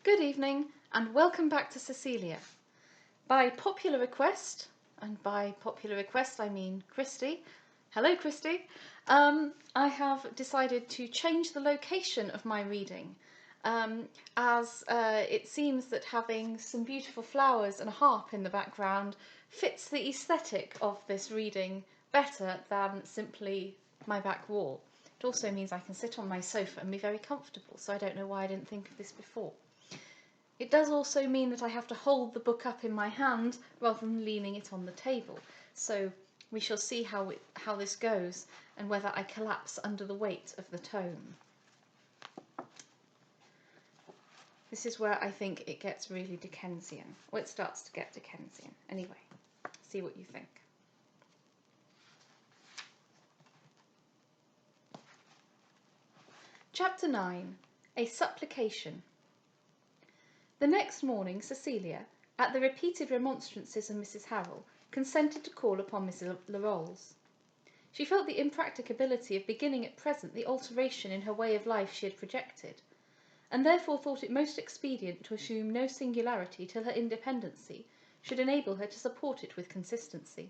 Good evening and welcome back to Cecilia. By popular request, and by popular request I mean Christy, hello Christy, I have decided to change the location of my reading as it seems that having some beautiful flowers and a harp in the background fits the aesthetic of this reading better than simply my back wall. It also means I can sit on my sofa and be very comfortable, so I don't know why I didn't think of this before. It does also mean that I have to hold the book up in my hand rather than leaning it on the table, so we shall see how this goes and whether I collapse under the weight of the tome. This is where I think it gets really Dickensian, or it starts to get Dickensian. Anyway, see what you think. Chapter 9. A Supplication. The next morning Cecilia, at the repeated remonstrances of Mrs. Harrel, consented to call upon Mrs. Larolles. She felt the impracticability of beginning at present the alteration in her way of life she had projected, and therefore thought it most expedient to assume no singularity till her independency should enable her to support it with consistency.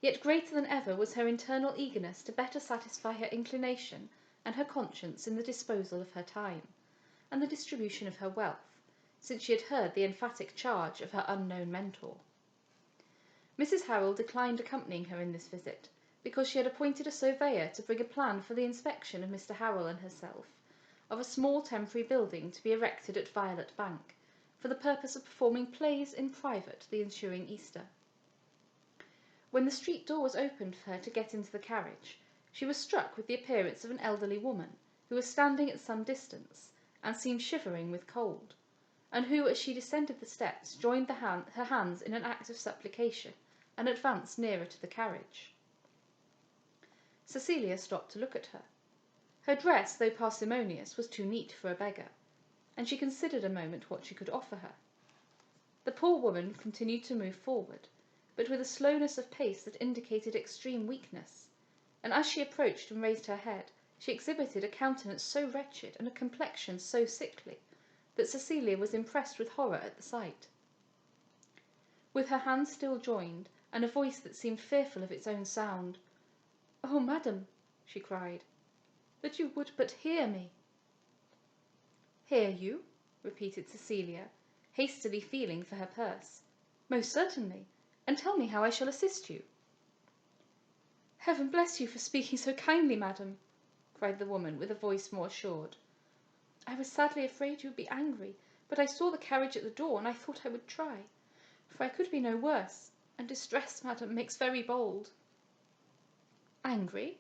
Yet greater than ever was her internal eagerness to better satisfy her inclination and her conscience in the disposal of her time, and the distribution of her wealth, since she had heard the emphatic charge of her unknown mentor. Mrs. Harrel declined accompanying her in this visit, because she had appointed a surveyor to bring a plan for the inspection of Mr. Harrel and herself, of a small temporary building to be erected at Violet Bank, for the purpose of performing plays in private the ensuing Easter. When the street door was opened for her to get into the carriage, she was struck with the appearance of an elderly woman, who was standing at some distance, and seemed shivering with cold, and who, as she descended the steps, joined her hands in an act of supplication, and advanced nearer to the carriage. Cecilia stopped to look at her. Her dress, though parsimonious, was too neat for a beggar, and she considered a moment what she could offer her. The poor woman continued to move forward, but with a slowness of pace that indicated extreme weakness, and as she approached and raised her head, she exhibited a countenance so wretched and a complexion so sickly that Cecilia was impressed with horror at the sight. With her hands still joined, and a voice that seemed fearful of its own sound, "Oh, madam," she cried, "that you would but hear me!" "Hear you?" repeated Cecilia, hastily feeling for her purse. "Most certainly, and tell me how I shall assist you." "Heaven bless you for speaking so kindly, madam," cried the woman, with a voice more assured. "I was sadly afraid you would be angry, but I saw the carriage at the door, and I thought I would try, for I could be no worse, and distress, madam, makes very bold." "Angry?"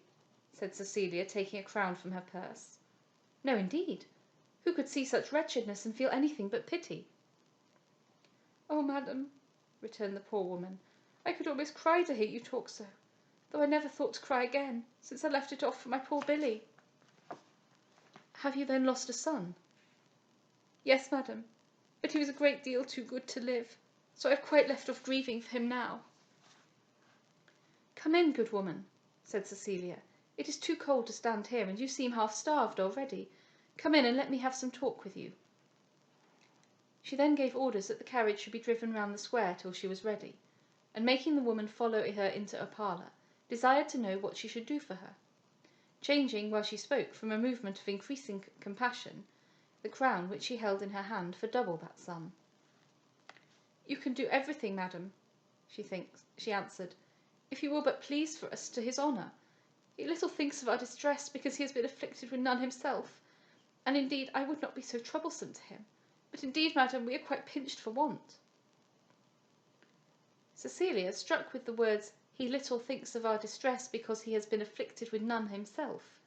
said Cecilia, taking a crown from her purse. "No, indeed. Who could see such wretchedness and feel anything but pity?" "Oh, madam," returned the poor woman, "I could almost cry to hear you talk so, though I never thought to cry again, since I left it off for my poor Billy." "Have you then lost a son?" "Yes, madam, but he was a great deal too good to live, so I have quite left off grieving for him now." "Come in, good woman," said Cecilia. "It is too cold to stand here, and you seem half starved already. Come in and let me have some talk with you." She then gave orders that the carriage should be driven round the square till she was ready, and making the woman follow her into a parlour, desired to know what she should do for her, changing, while she spoke, from a movement of increasing compassion, the crown which she held in her hand for double that sum. "You can do everything, madam," she answered, "if you will but please for us to his honour. He little thinks of our distress, because he has been afflicted with none himself, and indeed I would not be so troublesome to him, but indeed, madam, we are quite pinched for want." Cecilia, struck with the words, "he little thinks of our distress because he has been afflicted with none himself,"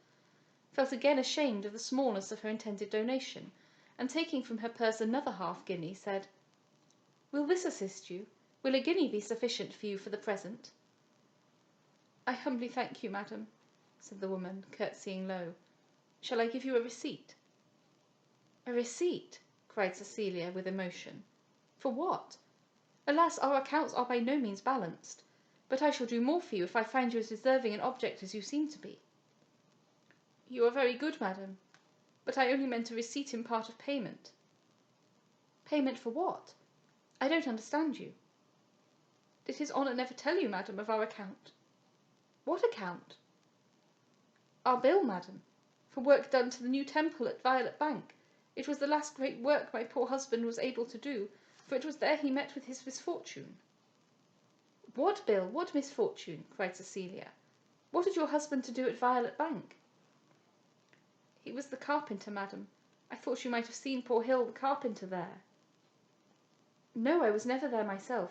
felt again ashamed of the smallness of her intended donation, and taking from her purse another half-guinea, said, "Will this assist you? Will a guinea be sufficient for you for the present?" "I humbly thank you, madam," said the woman, curtsying low. "Shall I give you a receipt?" "A receipt?" cried Cecilia with emotion. "For what? Alas, our accounts are by no means balanced, but I shall do more for you if I find you as deserving an object as you seem to be." "You are very good, madam, but I only meant a receipt in part of payment." Payment for what? I don't understand you. Did his honour never tell you, madam, of our account? What account? Our bill, madam, for work done to the new temple at Violet Bank. It was the last great work my poor husband was able to do, for it was there he met with his misfortune. What bill? What misfortune? Cried Cecilia. What had your husband to do at Violet Bank? He was the carpenter, madam. I thought you might have seen poor Hill, the carpenter, there. No, I was never there myself.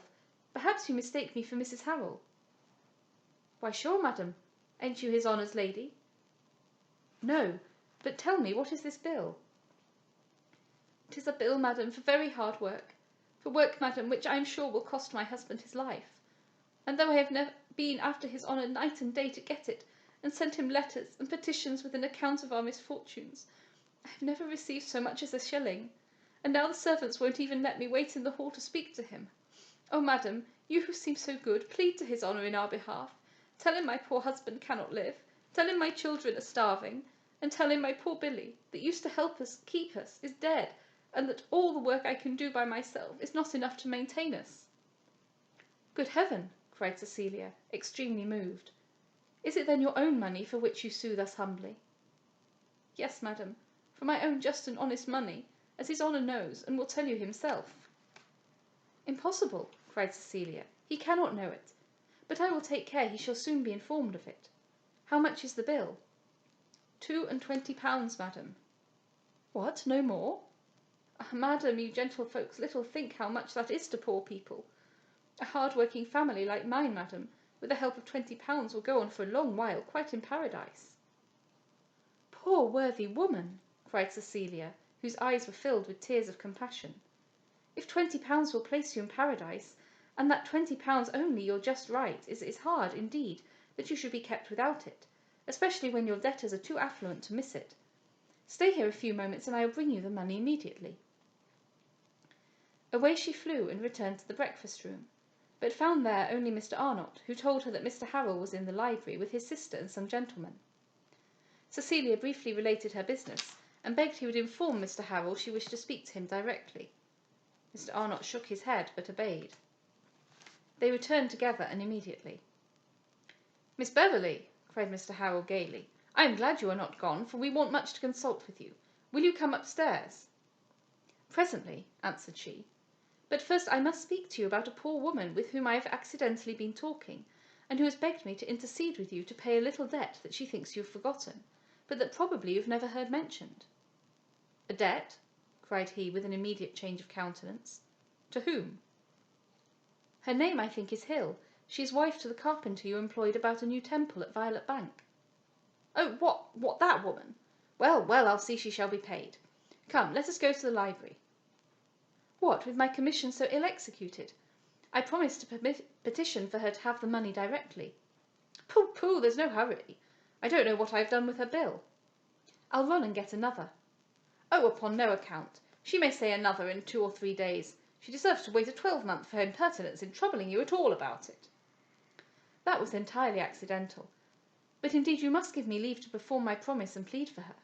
Perhaps you mistake me for Mrs. Harrel. Why, sure, madam. Ain't you his honour's lady? No, but tell me, what is this bill? 'Tis a bill, madam, for very hard work, for work, madam, which I am sure will cost my husband his life. And though I have never been after his honour night and day to get it, and sent him letters and petitions with an account of our misfortunes, I have never received so much as a shilling, and now the servants won't even let me wait in the hall to speak to him. Oh, madam, you who seem so good, plead to his honour in our behalf. Tell him my poor husband cannot live, tell him my children are starving, and tell him my poor Billy, that used to help us, keep us, is dead, and that all the work I can do by myself is not enough to maintain us. Good heaven, cried Cecilia, extremely moved. Is it then your own money for which you sue thus humbly? Yes, madam, for my own just and honest money, as his honour knows, and will tell you himself. Impossible, cried Cecilia, he cannot know it, but I will take care he shall soon be informed of it. How much is the bill? 22 pounds, madam. What, no more? Ah, madam, you gentlefolks little think how much that is to poor people. A hard-working family like mine, madam, with the help of 20 pounds will go on for a long while, quite in paradise. Poor worthy woman, cried Cecilia, whose eyes were filled with tears of compassion. If 20 pounds will place you in paradise, and that 20 pounds only your just right, it is hard, indeed, that you should be kept without it, especially when your debtors are too affluent to miss it. Stay here a few moments, and I will bring you the money immediately. Away she flew, and returned to the breakfast-room, but found there only Mr. Arnott, who told her that Mr. Harrel was in the library with his sister and some gentlemen. Cecilia briefly related her business, and begged he would inform Mr. Harrel she wished to speak to him directly. Mr. Arnott shook his head, but obeyed. They returned together, and immediately. Miss Beverley, cried Mr. Harrel gaily, I am glad you are not gone, for we want much to consult with you. Will you come upstairs? Presently, answered she. But first I must speak to you about a poor woman with whom I have accidentally been talking, and who has begged me to intercede with you to pay a little debt that she thinks you have forgotten, but that probably you have never heard mentioned. A debt? Cried he, with an immediate change of countenance. To whom? Her name, I think, is Hill. She is wife to the carpenter you employed about a new temple at Violet Bank. Oh, what, that woman? Well, well, I'll see she shall be paid. Come, let us go to the library. What, with my commission so ill executed? I promised to petition for her to have the money directly. Pooh, pooh, there's no hurry. I don't know what I have done with her bill. I'll run and get another. Oh, upon no account. She may say another in 2 or 3 days. She deserves to wait a 12-month for her impertinence in troubling you at all about it. That was entirely accidental. But indeed you must give me leave to perform my promise and plead for her.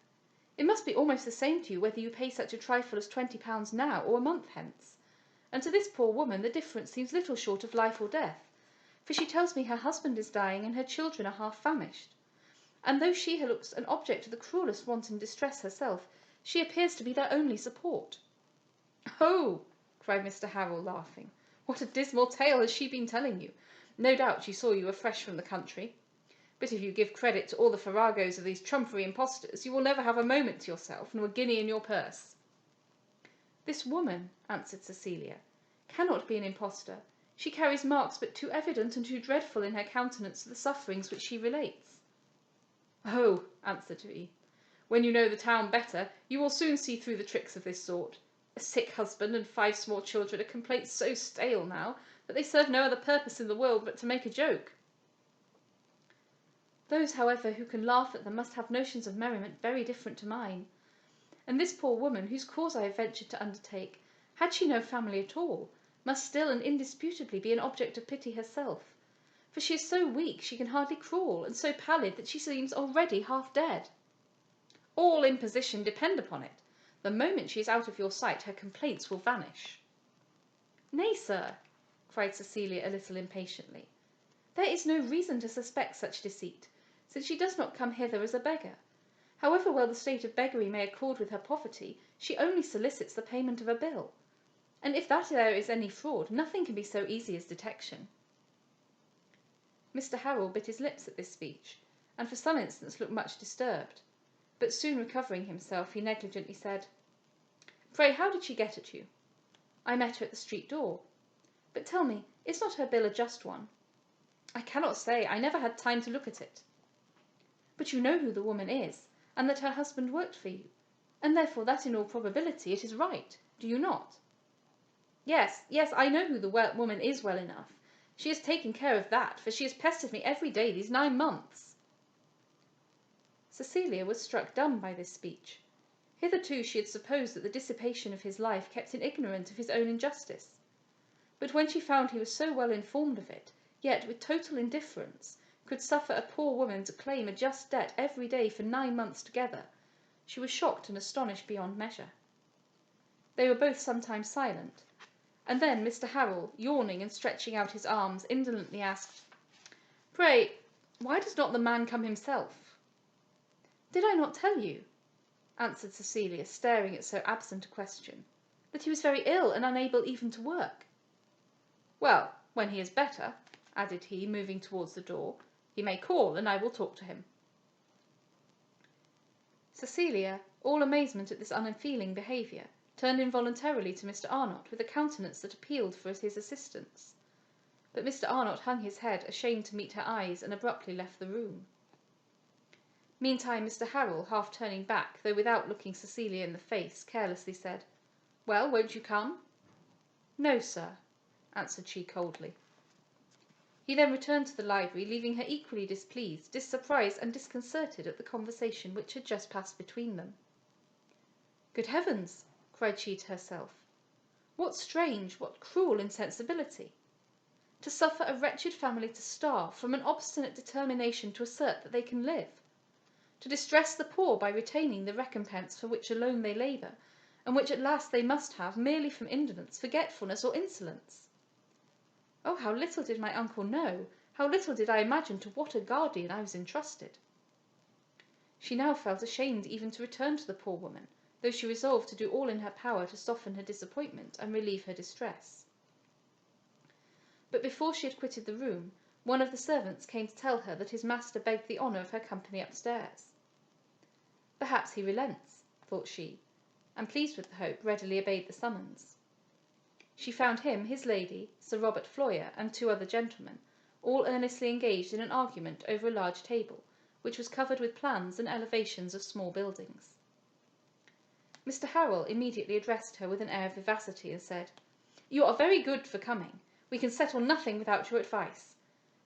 It must be almost the same to you whether you pay such a trifle as 20 pounds now or a month hence. And to this poor woman the difference seems little short of life or death, for she tells me her husband is dying and her children are half famished. And though she looks an object of the cruellest want and distress herself, she appears to be their only support. Oh, cried Mr. Harrel, laughing, what a dismal tale has she been telling you! No doubt she saw you were fresh from the country. But if you give credit to all the farragos of these trumpery impostors, you will never have a moment to yourself, nor a guinea in your purse. This woman, answered Cecilia, cannot be an impostor. She carries marks but too evident and too dreadful in her countenance of the sufferings which she relates. Oh, answered he, when you know the town better, you will soon see through the tricks of this sort. A sick husband and 5 small children are complaints so stale now that they serve no other purpose in the world but to make a joke. Those, however, who can laugh at them must have notions of merriment very different to mine. And this poor woman, whose cause I have ventured to undertake, had she no family at all, must still and indisputably be an object of pity herself, for she is so weak she can hardly crawl, and so pallid that she seems already half dead. All imposition, depend upon it. The moment she is out of your sight, her complaints will vanish." "Nay, sir," cried Cecilia a little impatiently, "there is no reason to suspect such deceit, since she does not come hither as a beggar. However well the state of beggary may accord with her poverty, she only solicits the payment of a bill. And if that there is any fraud, nothing can be so easy as detection." Mr. Harrel bit his lips at this speech, and for some instants looked much disturbed, but soon recovering himself, he negligently said, "Pray, how did she get at you?" "I met her at the street door." "But tell me, is not her bill a just one?" "I cannot say. I never had time to look at it." "But you know who the woman is, and that her husband worked for you, and therefore that in all probability it is right, do you not?" Yes, I know who the woman is well enough. She has taken care of that, for she has pestered me every day these 9 months." Cecilia was struck dumb by this speech. Hitherto she had supposed that the dissipation of his life kept him ignorant of his own injustice. But when she found he was so well informed of it, yet with total indifference could suffer a poor woman to claim a just debt every day for 9 months together, she was shocked and astonished beyond measure. They were both sometimes silent, and then Mr. Harrel, yawning and stretching out his arms, indolently asked, "Pray, why does not the man come himself?" "Did I not tell you," answered Cecilia, staring at so absent a question, "that he was very ill and unable even to work?" "Well, when he is better," added he, moving towards the door, "he may call, and I will talk to him." Cecilia, all amazement at this unfeeling behaviour, turned involuntarily to Mr. Arnott with a countenance that appealed for his assistance. But Mr. Arnott hung his head, ashamed to meet her eyes, and abruptly left the room. Meantime Mr. Harrel, half turning back, though without looking Cecilia in the face, carelessly said, "Well, won't you come?" "No, sir," answered she coldly. He then returned to the library, leaving her equally displeased, surprised, and disconcerted at the conversation which had just passed between them. "Good heavens!" cried she to herself, "what strange, what cruel insensibility! To suffer a wretched family to starve from an obstinate determination to assert that they can live! To distress the poor by retaining the recompense for which alone they labour, and which at last they must have merely from indolence, forgetfulness, or insolence! Oh, how little did my uncle know, how little did I imagine to what a guardian I was entrusted!" She now felt ashamed even to return to the poor woman, though she resolved to do all in her power to soften her disappointment and relieve her distress. But before she had quitted the room, one of the servants came to tell her that his master begged the honour of her company upstairs. Perhaps he relents, thought she, and pleased with the hope, readily obeyed the summons. She found him, his lady, Sir Robert Floyer, and 2 other gentlemen, all earnestly engaged in an argument over a large table, which was covered with plans and elevations of small buildings. Mr. Harrel immediately addressed her with an air of vivacity, and said, "You are very good for coming. We can settle nothing without your advice.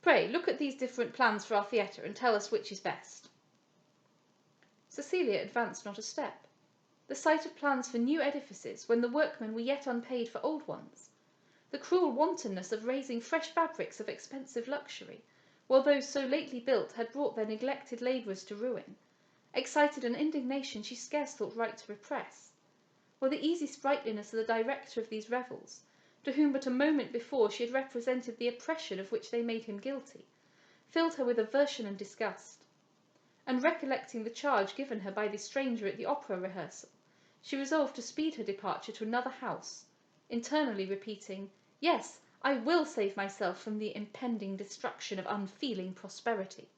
Pray, look at these different plans for our theatre, and tell us which is best." Cecilia advanced not a step. The sight of plans for new edifices, when the workmen were yet unpaid for old ones, the cruel wantonness of raising fresh fabrics of expensive luxury, while those so lately built had brought their neglected labourers to ruin, excited an indignation she scarce thought right to repress, while the easy sprightliness of the director of these revels, to whom but a moment before she had represented the oppression of which they made him guilty, filled her with aversion and disgust. And recollecting the charge given her by the stranger at the opera rehearsal, she resolved to speed her departure to another house, internally repeating, "Yes, I will save myself from the impending destruction of unfeeling prosperity."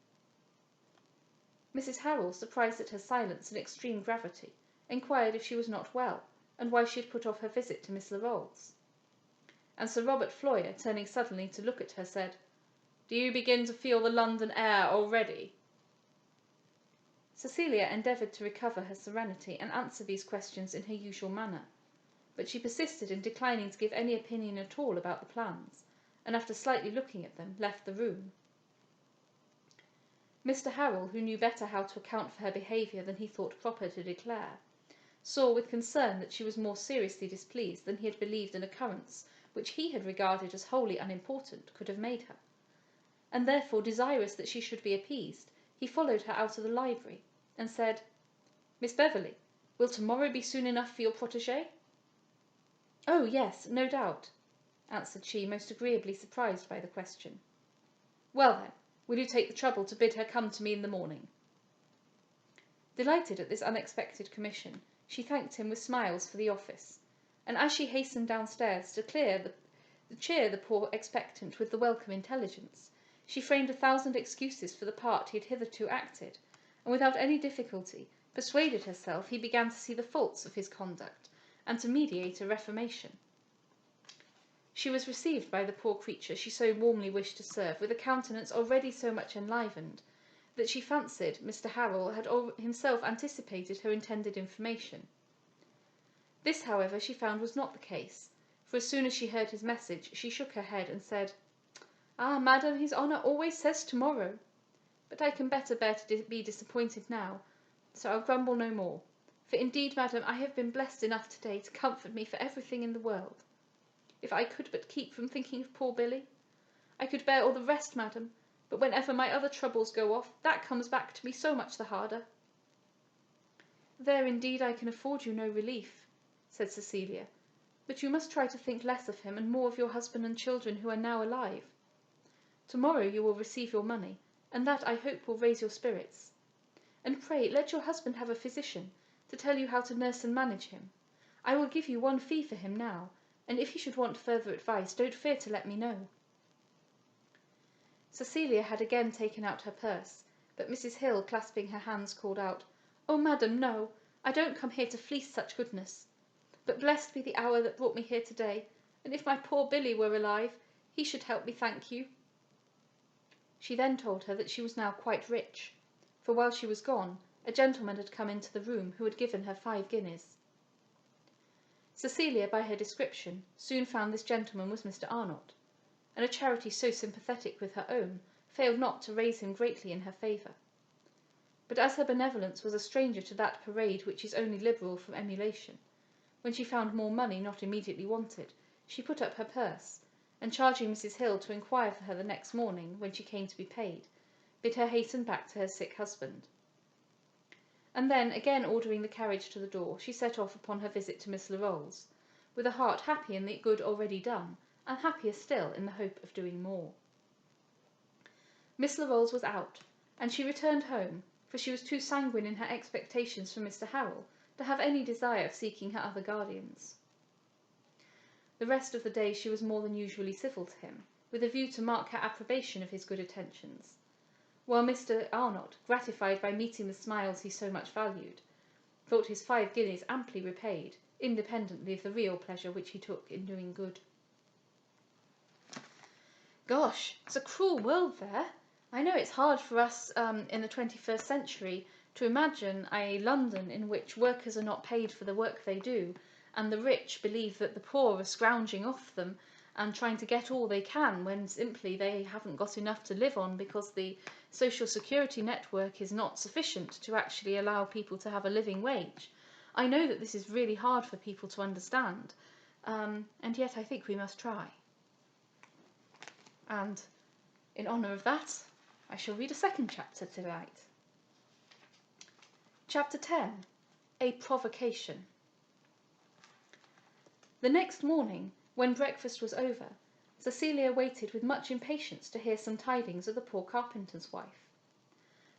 Mrs. Harrel, surprised at her silence and extreme gravity, inquired if she was not well, and why she had put off her visit to Miss Larolles. And Sir Robert Floyer, turning suddenly to look at her, said, "Do you begin to feel the London air already?" Cecilia endeavoured to recover her serenity and answer these questions in her usual manner, but she persisted in declining to give any opinion at all about the plans, and after slightly looking at them, left the room. Mr. Harrel, who knew better how to account for her behaviour than he thought proper to declare, saw with concern that she was more seriously displeased than he had believed an occurrence which he had regarded as wholly unimportant could have made her, and therefore, desirous that she should be appeased, he followed her out of the library, and said, "Miss Beverley, Will tomorrow be soon enough for your protégée?" "Oh, yes, no doubt," answered she, most agreeably surprised by the question. "Well, then, will you take the trouble to bid her come to me in the morning?" Delighted at this unexpected commission, she thanked him with smiles for the office, and as she hastened downstairs to cheer the poor expectant with the welcome intelligence, she framed 1,000 excuses for the part he had hitherto acted, and without any difficulty persuaded herself he began to see the faults of his conduct, and to meditate a reformation. She was received by the poor creature she so warmly wished to serve with a countenance already so much enlivened, that she fancied Mr. Harrel had himself anticipated her intended information. This, however, she found was not the case, for as soon as she heard his message, she shook her head and said, "Ah, madam, his honour always says tomorrow. But I can better bear to be disappointed now, so I'll grumble no more. For indeed, madam, I have been blessed enough today to comfort me for everything in the world. If I could but keep from thinking of poor Billy, I could bear all the rest, madam, but whenever my other troubles go off, that comes back to me so much the harder." "There indeed I can afford you no relief," said Cecilia, "but you must try to think less of him and more of your husband and children who are now alive. Tomorrow you will receive your money, and that I hope will raise your spirits. And pray let your husband have a physician, to tell you how to nurse and manage him. I will give you 1 fee for him now, and if you should want further advice, don't fear to let me know." Cecilia had again taken out her purse, but Mrs. Hill, clasping her hands, called out, "Oh, madam, no, I don't come here to fleece such goodness. But blessed be the hour that brought me here today, and if my poor Billy were alive, he should help me thank you." She then told her that she was now quite rich, for while she was gone, a gentleman had come into the room who had given her 5 guineas. Cecilia, by her description, soon found this gentleman was Mr. Arnott, and a charity so sympathetic with her own failed not to raise him greatly in her favour. But as her benevolence was a stranger to that parade which is only liberal from emulation, when she found more money not immediately wanted, she put up her purse, and charging Mrs. Hill to inquire for her the next morning, when she came to be paid, bid her hasten back to her sick husband. And then, again ordering the carriage to the door, she set off upon her visit to Miss Larolles, with a heart happy in the good already done, and happier still in the hope of doing more. Miss Larolles was out, and she returned home, for she was too sanguine in her expectations from Mr. Harrel to have any desire of seeking her other guardians. The rest of the day she was more than usually civil to him, with a view to mark her approbation of his good attentions, while Mr. Arnott, gratified by meeting the smiles he so much valued, thought his 5 guineas amply repaid, independently of the real pleasure which he took in doing good. Gosh, it's a cruel world there. I know it's hard for us in the 21st century to imagine a London in which workers are not paid for the work they do, and the rich believe that the poor are scrounging off them and trying to get all they can when simply they haven't got enough to live on because the social security network is not sufficient to actually allow people to have a living wage. I know that this is really hard for people to understand, and yet I think we must try. And in honour of that, I shall read a second chapter tonight. Chapter 10. A Provocation. The next morning, when breakfast was over, Cecilia waited with much impatience to hear some tidings of the poor carpenter's wife.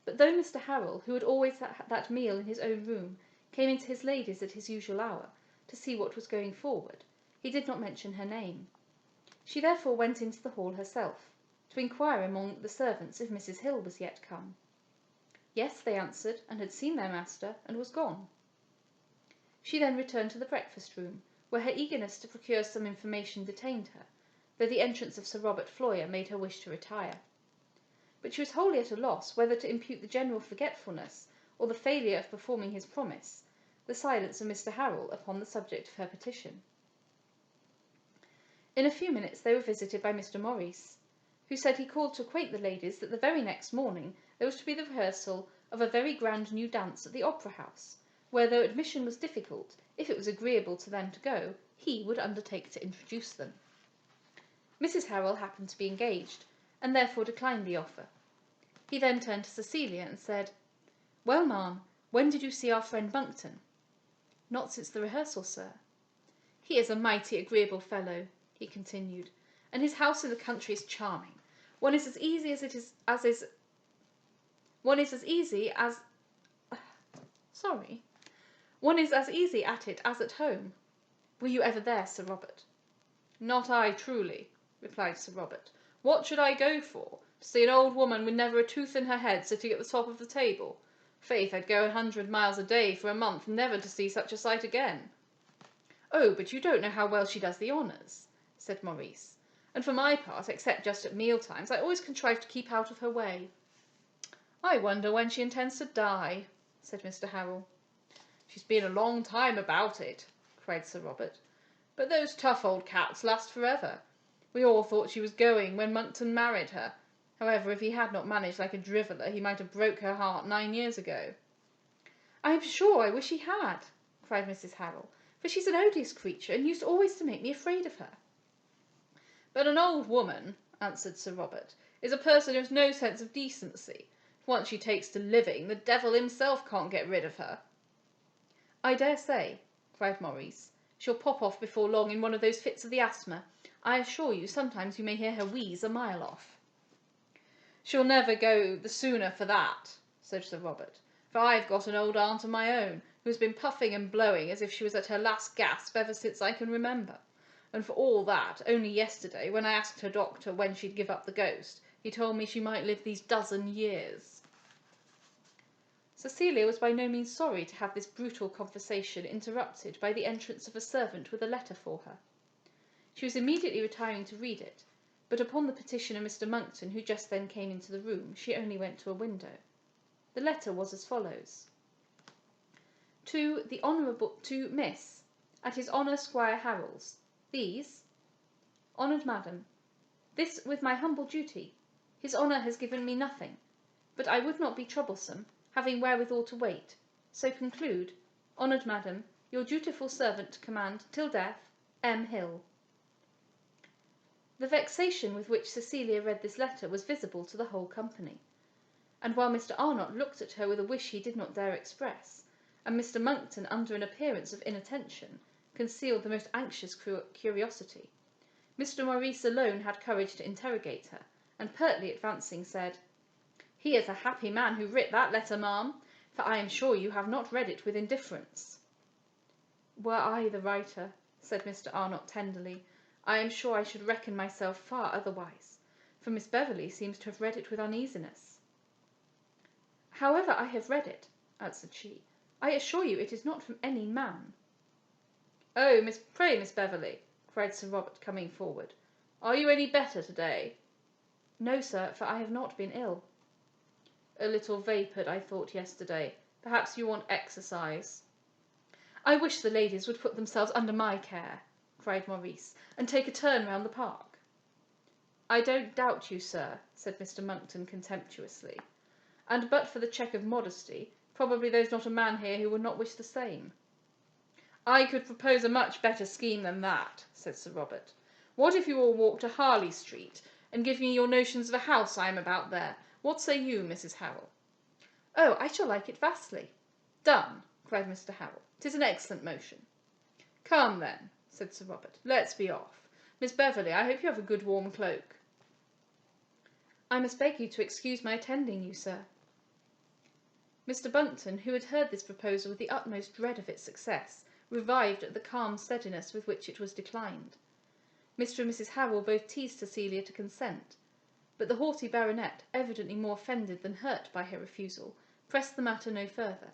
But though Mr. Harrel, who had always that meal in his own room, came into his lady's at his usual hour, to see what was going forward, he did not mention her name. She therefore went into the hall herself, to inquire among the servants if Mrs. Hill was yet come. Yes, they answered, and had seen their master, and was gone. She then returned to the breakfast room, where her eagerness to procure some information detained her, though the entrance of Sir Robert Floyer made her wish to retire. But she was wholly at a loss whether to impute the general forgetfulness, or the failure of performing his promise, the silence of Mr. Harrel upon the subject of her petition. In a few minutes they were visited by Mr. Maurice, who said he called to acquaint the ladies that the very next morning there was to be the rehearsal of a very grand new dance at the Opera House, where, though admission was difficult, if it was agreeable to them to go, he would undertake to introduce them. Mrs. Harrel happened to be engaged, and therefore declined the offer. He then turned to Cecilia and said, "Well, ma'am, when did you see our friend Monckton?" Not since the rehearsal, sir. He is a mighty agreeable fellow, he continued, and his house in the country is charming. One is as easy at it as at home. Were you ever there, Sir Robert? Not I, truly, replied Sir Robert. What should I go for? To see an old woman with never a tooth in her head sitting at the top of the table? Faith, I'd go 100 miles a day for a month, never to see such a sight again. Oh, but you don't know how well she does the honours, said Maurice, and for my part, except just at meal times, I always contrive to keep out of her way. I wonder when she intends to die, said Mr. Harrel. She's been a long time about it, cried Sir Robert, but those tough old cats last forever. We all thought she was going when Monckton married her. However, if he had not managed like a driveller, he might have broke her heart 9 years ago. I am sure I wish he had, cried Mrs. Harrel, for she's an odious creature, and used always to make me afraid of her. But an old woman, answered Sir Robert, is a person who has no sense of decency. If once she takes to living, the devil himself can't get rid of her. I dare say, cried Maurice. She'll pop off before long in one of those fits of the asthma. I assure you, sometimes you may hear her wheeze a mile off. She'll never go the sooner for that, said Sir Robert, for I've got an old aunt of my own, who has been puffing and blowing as if she was at her last gasp ever since I can remember. And for all that, only yesterday, when I asked her doctor when she'd give up the ghost, he told me she might live these dozen years. Cecilia was by no means sorry to have this brutal conversation interrupted by the entrance of a servant with a letter for her. She was immediately retiring to read it, but upon the petition of Mr. Monckton, who just then came into the room, she only went to a window. The letter was as follows. To Miss, at his honour Squire Harrel's, these. Honoured Madam, this with my humble duty. His honour has given me nothing, but I would not be troublesome, having wherewithal to wait. So conclude, Honoured Madam, your dutiful servant to command, till death, M. Hill. The vexation with which Cecilia read this letter was visible to the whole company, and while Mr. Arnott looked at her with a wish he did not dare express, and Mr. Monckton, under an appearance of inattention, concealed the most anxious curiosity, Mr. Maurice alone had courage to interrogate her, and pertly advancing said, He is a happy man who writ that letter, ma'am, for I am sure you have not read it with indifference. Were I the writer, said Mr. Arnott tenderly, I am sure I should reckon myself far otherwise, for Miss Beverley seems to have read it with uneasiness. However I have read it, answered she, I assure you it is not from any man. Oh, pray, Miss Beverley, cried Sir Robert, coming forward, are you any better to-day? No, sir, for I have not been ill. A little vapoured, I thought, yesterday. Perhaps you want exercise. I wish the ladies would put themselves under my care, cried Maurice, and take a turn round the park. I don't doubt you, sir, said Mr. Monckton contemptuously, and but for the check of modesty, probably there's not a man here who would not wish the same. I could propose a much better scheme than that, said Sir Robert. What if you all walk to Harley Street, and give me your notions of a house I am about there? What say you, Mrs. Harrel? Oh, I shall like it vastly. Done, cried Mr. Harrel. 'Tis an excellent motion. Come, then, said Sir Robert, let's be off. Miss Beverley, I hope you have a good warm cloak. I must beg you to excuse my attending you, sir. Mr. Monckton, who had heard this proposal with the utmost dread of its success, revived at the calm steadiness with which it was declined. Mr. and Mrs. Harrel both teased Cecilia to consent, but the haughty baronet, evidently more offended than hurt by her refusal, pressed the matter no further,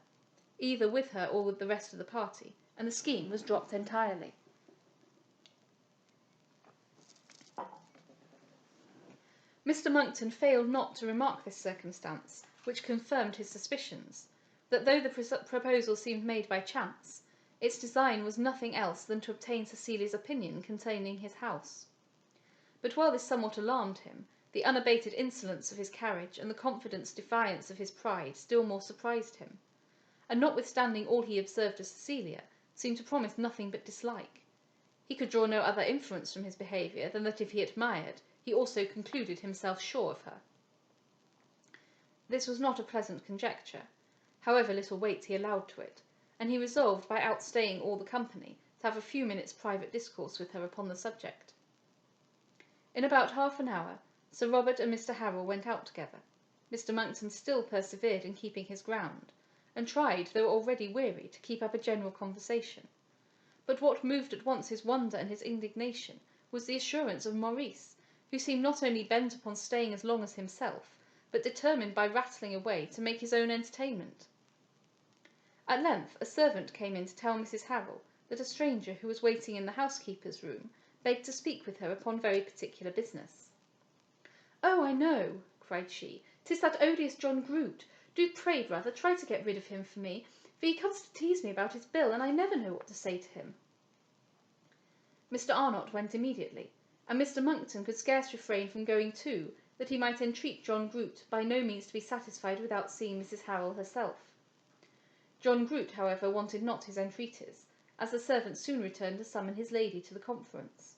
either with her or with the rest of the party, and the scheme was dropped entirely. Mr. Monckton failed not to remark this circumstance, which confirmed his suspicions, that though the proposal seemed made by chance, its design was nothing else than to obtain Cecilia's opinion concerning his house. But while this somewhat alarmed him, the unabated insolence of his carriage and the confident defiance of his pride still more surprised him, and notwithstanding all he observed of Cecilia, seemed to promise nothing but dislike. He could draw no other inference from his behaviour than that if he admired, he also concluded himself sure of her. This was not a pleasant conjecture, however little weight he allowed to it, and he resolved, by outstaying all the company, to have a few minutes' private discourse with her upon the subject. In about half an hour, Sir Robert and Mr. Harrel went out together. Mr. Monckton still persevered in keeping his ground, and tried, though already weary, to keep up a general conversation. But what moved at once his wonder and his indignation was the assurance of Maurice, who seemed not only bent upon staying as long as himself, but determined by rattling away to make his own entertainment. At length a servant came in to tell Mrs. Harrel that a stranger who was waiting in the housekeeper's room begged to speak with her upon very particular business. "Oh, I know," cried she, "'tis that odious John Groot. Do pray, brother, try to get rid of him for me, for he comes to tease me about his bill, and I never know what to say to him." Mr. Arnott went immediately, and Mr. Monckton could scarce refrain from going too, that he might entreat John Groot by no means to be satisfied without seeing Mrs. Harrel herself. John Groot, however, wanted not his entreaties, as the servant soon returned to summon his lady to the conference.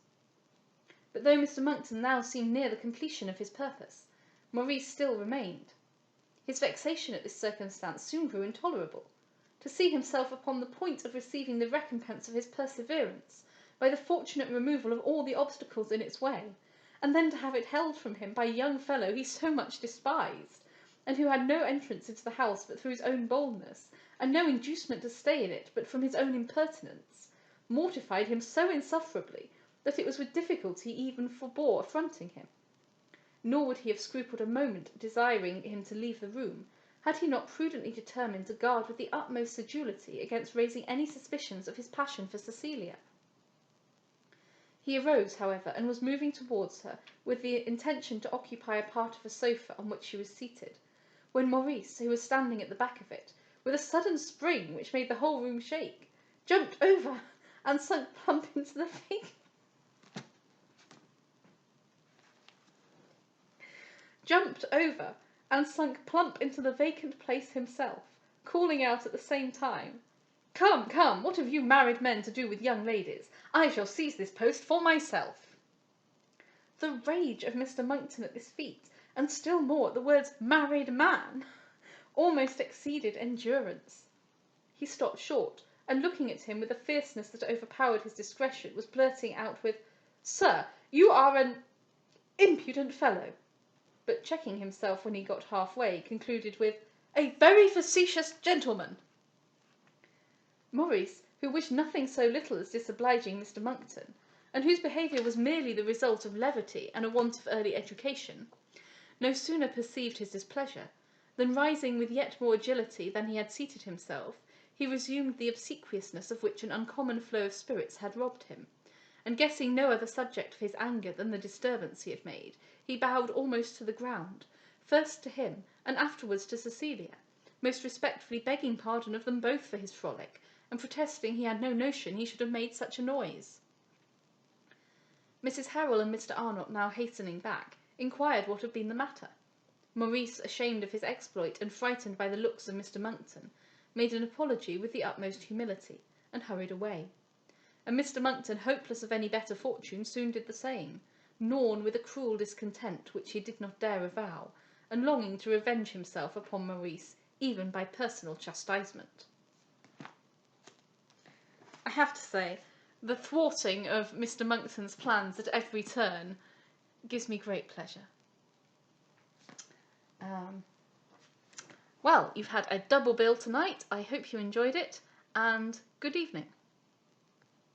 But though Mr. Monckton now seemed near the completion of his purpose, Maurice still remained. His vexation at this circumstance soon grew intolerable. To see himself upon the point of receiving the recompense of his perseverance, by the fortunate removal of all the obstacles in its way, and then to have it held from him by a young fellow he so much despised, and who had no entrance into the house but through his own boldness, and no inducement to stay in it but from his own impertinence, mortified him so insufferably that it was with difficulty he even forbore affronting him. Nor would he have scrupled a moment desiring him to leave the room, had he not prudently determined to guard with the utmost sedulity against raising any suspicions of his passion for Cecilia. He arose, however, and was moving towards her, with the intention to occupy a part of a sofa on which she was seated, when Maurice, who was standing at the back of it, with a sudden spring which made the whole room shake, jumped over and sunk plump into the vacant place himself, calling out at the same time, "Come, come, what have you married men to do with young ladies? I shall seize this post for myself." The rage of Mr. Monckton at this feat, and still more at the words "married man," almost exceeded endurance. He stopped short, and looking at him with a fierceness that overpowered his discretion, was blurting out with, "Sir, you are an impudent fellow," but checking himself when he got half-way, concluded with, "a very facetious gentleman." Maurice, who wished nothing so little as disobliging Mr. Monckton, and whose behaviour was merely the result of levity and a want of early education, no sooner perceived his displeasure, than rising with yet more agility than he had seated himself, he resumed the obsequiousness of which an uncommon flow of spirits had robbed him, and guessing no other subject for his anger than the disturbance he had made, he bowed almost to the ground, first to him and afterwards to Cecilia, most respectfully begging pardon of them both for his frolic, and protesting he had no notion he should have made such a noise. Mrs. Harrel and Mr. Arnott, now hastening back, inquired what had been the matter. Maurice, ashamed of his exploit and frightened by the looks of Mr. Monckton, made an apology with the utmost humility, and hurried away. And Mr. Monckton, hopeless of any better fortune, soon did the same, gnawn with a cruel discontent which he did not dare avow, and longing to revenge himself upon Maurice, even by personal chastisement. I have to say, the thwarting of Mr. Monckton's plans at every turn gives me great pleasure. Well, you've had a double bill tonight. I hope you enjoyed it, and good evening.